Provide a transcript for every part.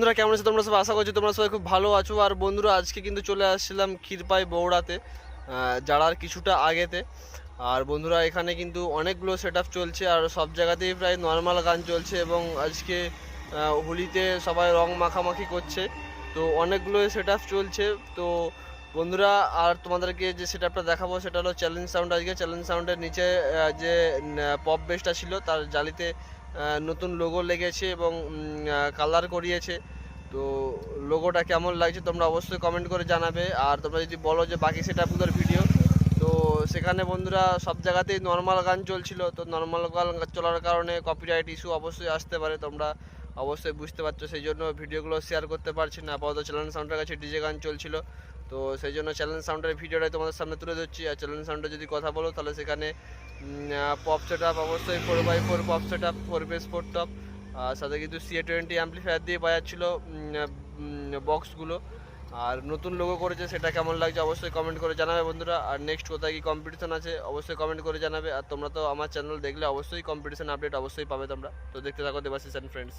বন্ধুরা কেমন আছো তোমরা সব? আশা করছি তোমরা সবাই খুব ভালো আছো। আর বন্ধুরা আজকে কিন্তু চলে আসছিলাম ক্ষীরপাই বৌড়াতে, যাড়ার কিছুটা আগেতে। আর বন্ধুরা এখানে কিন্তু অনেকগুলো সেট আপ চলছে আর সব জায়গাতেই প্রায় নর্মাল গান চলছে এবং আজকে হোলিতে সবাই রং মাখামাখি করছে, তো অনেকগুলো সেট আপ চলছে। তো বন্ধুরা আর তোমাদেরকে যে সেট আপটা দেখাবো সেটা হলো চ্যালেঞ্জ সাউন্ড। আজকে চ্যালেঞ্জ সাউন্ডের নিচে যে পপ বেসটা ছিল তার জালিতে নতুন লোগো লেগেছে এবং কালার করিয়েছে। তো লোগোটা কেমন লাগছে তোমরা অবশ্যই কমেন্ট করে জানাবে। আর তোমরা যদি বলো যে বাকি সেটআপগুলোর ভিডিও, তো সেখানে বন্ধুরা সব জায়গাতেই নর্মাল গান চলছিল, তো নর্মাল গান চলার কারণে কপিরাইট ইস্যু অবশ্যই আসতে পারে, তোমরা অবশ্যই বুঝতে পারছো। সেই জন্য ভিডিওগুলো শেয়ার করতে পারছি না। আপাতত চ্যালেঞ্জ সাউন্ডের কাছে ডিজে গান চলছিল, তো সেই জন্য চ্যালেঞ্জ সাউন্ডের ভিডিওটাই তোমাদের সামনে তুলে ধরছি। আর চ্যালেঞ্জ সাউন্ডে যদি কথা বলো তাহলে সেখানে পপ সেট আপ অবশ্যই 4x4 pop set up, 4 base 4 top, আর সাথে কিন্তু CA20 অ্যাম্পলিফায়ার দিয়ে বাজাচ্ছিল বক্সগুলো। আর নতুন লোগো করেছে, সেটা কেমন লাগছে অবশ্যই কমেন্ট করে জানাবে বন্ধুরা। আর নেক্সট কোথায় কি কম্পিটিশন আছে অবশ্যই কমেন্ট করে জানাবে। আর তোমরা তো আমার চ্যানেল দেখলে অবশ্যই কম্পিটিশন আপডেট অবশ্যই পাবে তোমরা। তো দেখতে থাকো দেবাশিস অ্যান্ড ফ্রেন্ডস।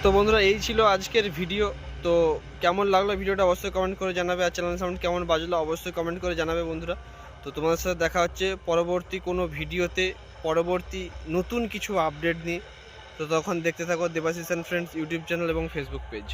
তো বন্ধুরা এই ছিল আজকের ভিডিও। তো কেমন লাগলো ভিডিওটা অবশ্যই কমেন্ট করে জানাবে। আর চ্যানেল সাউন্ড কেমন বাজলো অবশ্যই কমেন্ট করে জানাবে বন্ধুরা। তো তোমাদের সাথে দেখা হচ্ছে পরবর্তী কোনো ভিডিওতে, পরবর্তী নতুন কিছু আপডেট নিয়ে। তো তখন দেখতে থাকো Debashis and friends YouTube channel এবং ফেসবুক পেজ।